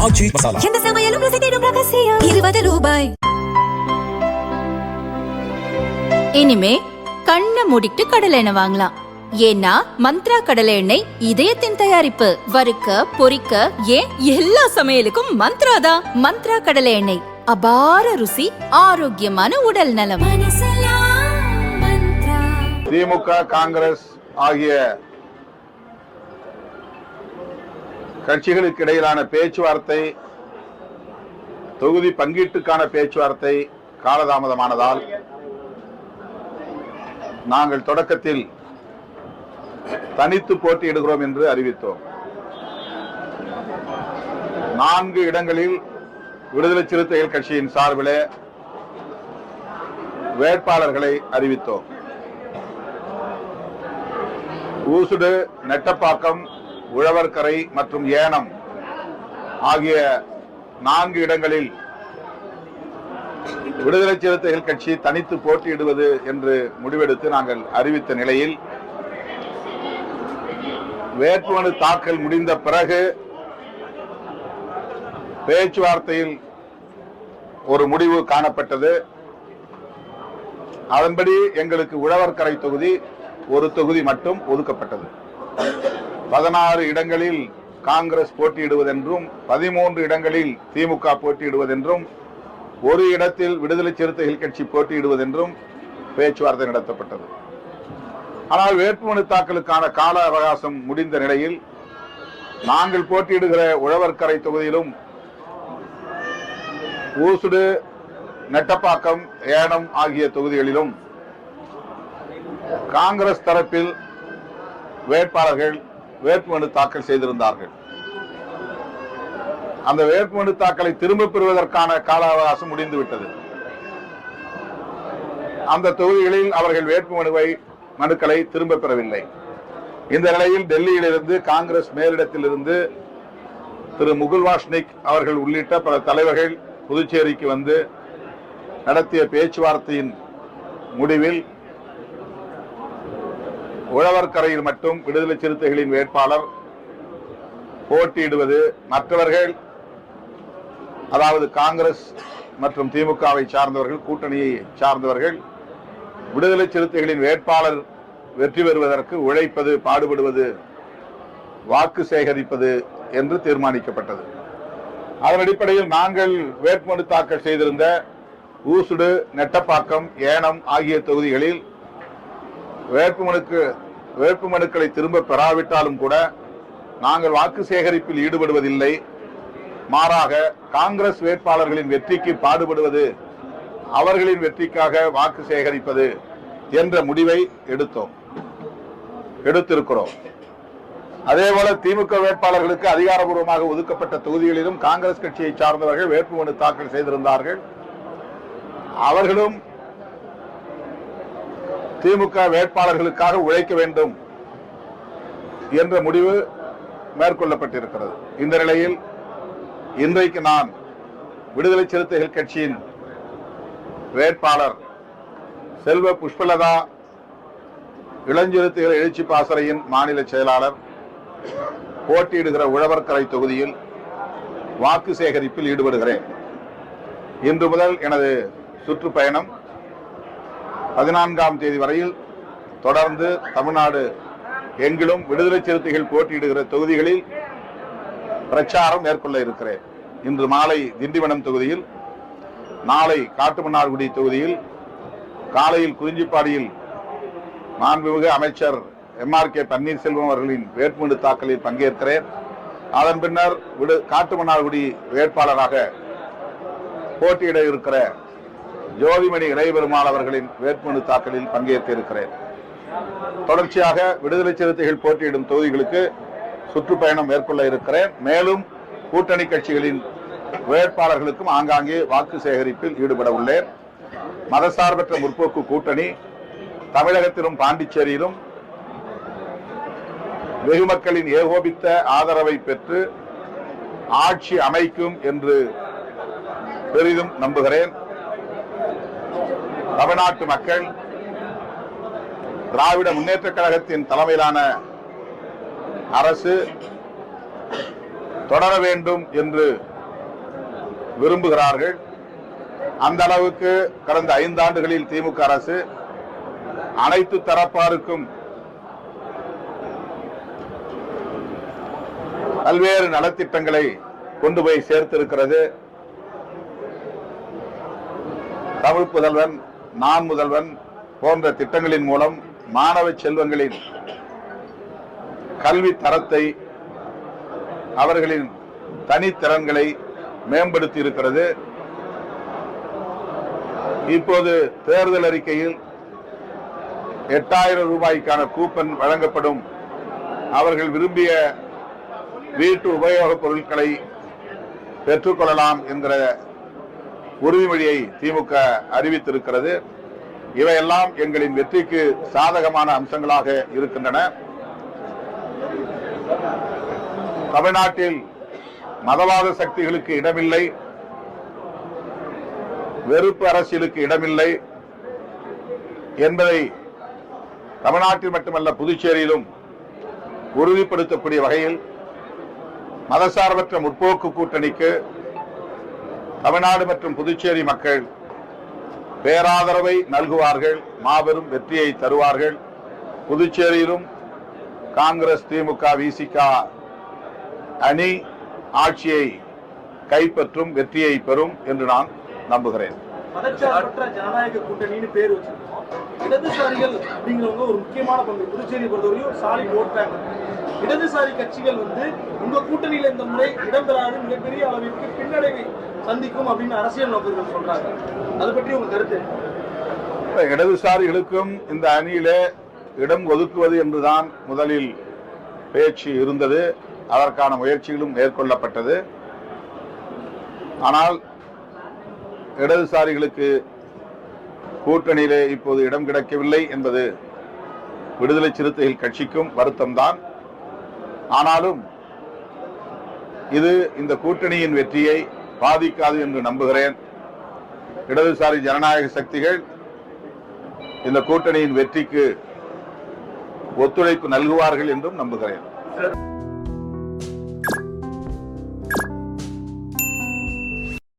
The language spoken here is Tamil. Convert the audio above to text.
ஆச்சி மசாலா. எந்த சமையலும் ருசி தேடும் ரகசியம் 20 ரூபாய். இனிமே கண்ணை மூடிட்டு கடலை எண்ணெய் வாங்கலாம். ஏன்னா மந்த்ரா கடலை எண்ணெய் இதயத்தின் தயாரிப்பு. வறுக்க பொரிக்க ஏன் எல்லா சமையலுக்கும் மந்த்ரா தான். மந்த்ரா கடலை எண்ணெய், அபார ருசி, ஆரோக்கியமான உடல் நலம். திமுக, காங்கிரஸ் ஆகிய கட்சிகளுக்கு இடையிலான பேச்சுவார்த்தை, தொகுதி பங்கீட்டுக்கான பேச்சுவார்த்தை காலதாமதமானதால் நாங்கள் தொடக்கத்தில் தனித்து போட்டியிடுகிறோம் என்று அறிவித்தோம். 4 இடங்களில் விடுதலை சிறுத்தைகள் கட்சியின் சார்பிலே வேட்பாளர்களை அறிவித்தோம். ஊசுடு, நெட்டப்பாக்கம், உழவர்கரை மற்றும் ஏனம் ஆகிய 4 இடங்களில் விடுதலை சிறுத்தைகள் கட்சி தனித்து போட்டியிடுவது என்று முடிவெடுத்து நாங்கள் அறிவித்த நிலையில் வேட்புமனு தாக்கல் முடிந்த பிறகு பேச்சுவார்த்தையில் ஒரு முடிவு காணப்பட்டது. அதன்படி எங்களுக்கு உழவர்கரை தொகுதி ஒரு தொகுதி மட்டும் ஒதுக்கப்பட்டது. 16 இடங்களில் காங்கிரஸ் போட்டியிடுவதென்றும் 13 இடங்களில் திமுக போட்டியிடுவதென்றும் ஒரு இடத்தில் விடுதலை சிறுத்தைகள் கட்சி போட்டியிடுவதென்றும் பேச்சுவார்த்தை நடத்தப்பட்டது. ஆனால் வேட்புமனு தாக்கலுக்கான கால அவகாசம் முடிந்த நிலையில் நாங்கள் போட்டியிடுகிற உழவர்கரை தொகுதியிலும் ஊசுடு, நெட்டப்பாக்கம், ஏனம் ஆகிய தொகுதிகளிலும் காங்கிரஸ் தரப்பில் வேட்பாளர்கள் வேட்புமனு தாக்கல் செய்திருந்தார்கள். அந்த வேட்புமனு தாக்கலை திரும்பப் பெறுவதற்கான கால அவகாசம் முடிந்துவிட்டது. அந்த தொகுதிகளில் அவர்கள் மனுக்களை திரும்ப பெறவில்லை. இந்த நிலையில் டெல்லியிலிருந்து காங்கிரஸ் மேலிடத்தில் இருந்து திரு முகுல் வாஸ்னிக் அவர்கள் உள்ளிட்ட பல தலைவர்கள் புதுச்சேரிக்கு வந்து நடத்திய பேச்சுவார்த்தையின் முடிவில் உழவர்கரையில் மட்டும் விடுதலை சிறுத்தைகளின் வேட்பாளர் போட்டியிடுவது, மற்றவர்கள் அதாவது காங்கிரஸ் மற்றும் திமுகவை சார்ந்தவர்கள், கூட்டணியை சார்ந்தவர்கள் விடுதலை சிறுத்தைகளின் வேட்பாளர் வெற்றி பெறுவதற்கு உழைப்பது, பாடுபடுவது, வாக்கு சேகரிப்பது என்று தீர்மானிக்கப்பட்டது. அதன் அடிப்படையில் நாங்கள் வேட்புமனு தாக்கல் செய்திருந்த ஊசுடு, நெட்டப்பாக்கம், ஏனம் ஆகிய தொகுதிகளில் வேட்புமனுக்களை திரும்ப பெறாவிட்டாலும் கூட நாங்கள் வாக்கு சேகரிப்பில் ஈடுபடுவதில்லை. மாறாக காங்கிரஸ் வேட்பாளர்களின் வெற்றிக்கு பாடுபடுவது, அவர்களின் வெற்றிக்காக வாக்கு சேகரிப்பது என்ற முடிவை எடுத்திருக்கிறோம். அதேபோல திமுக வேட்பாளர்களுக்கு அதிகாரப்பூர்வமாக ஒதுக்கப்பட்ட தொகுதிகளிலும் காங்கிரஸ் கட்சியை சார்ந்தவர்கள் வேட்புமனு தாக்கல் செய்திருந்தார்கள். அவர்களும் திமுக வேட்பாளர்களுக்காக உழைக்க வேண்டும் என்ற முடிவு மேற்கொள்ளப்பட்டிருக்கிறது. இந்த நிலையில் இன்றைக்கு நான் விடுதலை சிறுத்தைகள் கட்சியின் வேட்பாளர் செல்வ புஷ்பலதா, இளஞ்சிறுத்தைகள் எழுச்சி பாசறையின் மாநில செயலாளர் போட்டியிடுகிற உழவர்கரை தொகுதியில் வாக்கு சேகரிப்பில் ஈடுபடுகிறேன். இன்று முதல் எனது சுற்றுப்பயணம் 14ஆம் தேதி வரையில் தொடர்ந்து தமிழ்நாடு எங்கிலும் விடுதலை சிறுத்தைகள் போட்டியிடுகிற தொகுதிகளில் பிரச்சாரம் மேற்கொள்ள இருக்கிறேன். இன்று மாலை திண்டிவனம் தொகுதியில், நாளை காட்டுமன்னார்குடி தொகுதியில், காலையில் குறிஞ்சிப்பாடியில் மாண்புமிகு அமைச்சர் MRK பன்னீர்செல்வம் அவர்களின் வேட்புமனு தாக்கலில் பங்கேற்கிறேன். அதன் பின்னர் காட்டுமன்னார்குடி வேட்பாளராக போட்டியிட இருக்கிற ஜோதிமணி இளையபெருமாள் அவர்களின் வேட்புமனு தாக்கலில் பங்கேற்க இருக்கிறேன். தொடர்ச்சியாக விடுதலை சிறுத்தைகள் போட்டியிடும் தொகுதிகளுக்கு சுற்றுப்பயணம் மேற்கொள்ள இருக்கிறேன். மேலும் கூட்டணி கட்சிகளின் வேட்பாளர்களுக்கும் ஆங்காங்கே வாக்கு சேகரிப்பில் ஈடுபட உள்ளேன். மதசார்பற்ற முற்போக்கு கூட்டணி தமிழகத்திலும் பாண்டிச்சேரியிலும் வெகு மக்களின் ஏகோபித்த ஆதரவை பெற்று ஆட்சி அமைக்கும் என்று பெரிதும் நம்புகிறேன். தமிழ்நாட்டு மக்கள் திராவிட முன்னேற்ற கழகத்தின் தலைமையிலான அரசு தொடர வேண்டும் என்று விரும்புகிறார்கள். அந்த அளவுக்கு கடந்த 5 ஆண்டுகளில் திமுக அரசு அனைத்து தரப்பாருக்கும் பல்வேறு நலத்திட்டங்களை கொண்டு போய் சேர்த்திருக்கிறது. தமிழ் புதல்வன், நான் முதல்வன் போன்ற திட்டங்களின் மூலம் மாணவ செல்வங்களின் கல்வி தரத்தை, அவர்களின் தனித்திறன்களை மேம்படுத்தி இருக்கிறது. இப்போது தேர்தல் அறிக்கையில் 8000 ரூபாய்க்கான கூப்பன் வழங்கப்படும். அவர்கள் விரும்பிய வீட்டு உபயோகப் பொருட்களை பெற்றுக்கொள்ளலாம் என்கிற உறுதிமொழியை திமுக அறிவித்திருக்கிறது. இவையெல்லாம் எங்களின் வெற்றிக்கு சாதகமான அம்சங்களாக இருக்கின்றன. தமிழ்நாட்டில் மதவாத சக்திகளுக்கு இடமில்லை, வெறுப்பு அரசியலுக்கு இடமில்லை என்பதை தமிழ்நாட்டில் மட்டுமல்ல புதுச்சேரியிலும் உறுதிப்படுத்தக்கூடிய வகையில் மதசார்பற்ற முற்போக்கு கூட்டணிக்கு தமிழ்நாடு மற்றும் புதுச்சேரி மக்கள் பேராதரவை நல்குவார்கள், மாபெரும் வெற்றியை தருவார்கள். புதுச்சேரியிலும் காங்கிரஸ், திமுக, விசிக அணி ஆட்சியை கைப்பற்றும், வெற்றியை பெறும் என்று நான் நம்புகிறேன். மதச்சார்பற்ற ஜனநாயக கூட்டணின்னு பேர் வச்சிருக்கோம். இடதுசாரிகள் அப்படிங்கிறவங்க ஒரு முக்கியமான பங்கு புதுச்சேரி பொறுத்தவரையும் சாலிட் ஓட் பேங்க். இடதுசாரி கட்சிகள் உங்க கூட்டணியில இந்த முறை இடம்பெறாது, மிகப்பெரிய அளவிற்கு பின்னடைவை சந்திக்கும் அப்படின்னு அரசியல் நோக்கர்கள் சொல்றாங்க. அது பற்றி உங்க கருத்து? இடதுசாரிகளுக்கும் இந்த அணியிலே இடம் ஒதுக்குவது என்றுதான் முதலில் பேச்சு இருந்தது. அதற்கான முயற்சிகளும் மேற்கொள்ளப்பட்டது. ஆனால் இடதுசாரிகளுக்கு கூட்டணியிலே இப்போது இடம் கிடைக்கவில்லை என்பது விடுதலை சிறுத்தைகள் கட்சிக்கும் வருத்தம்தான். ஆனாலும் இது இந்த கூட்டணியின் வெற்றியை பாதிக்காது என்று நம்புகிறேன். இடதுசாரி ஜனநாயக சக்திகள் இந்த கூட்டணியின் வெற்றிக்கு ஒத்துழைப்பு நல்குவார்கள் என்றும் நம்புகிறேன்.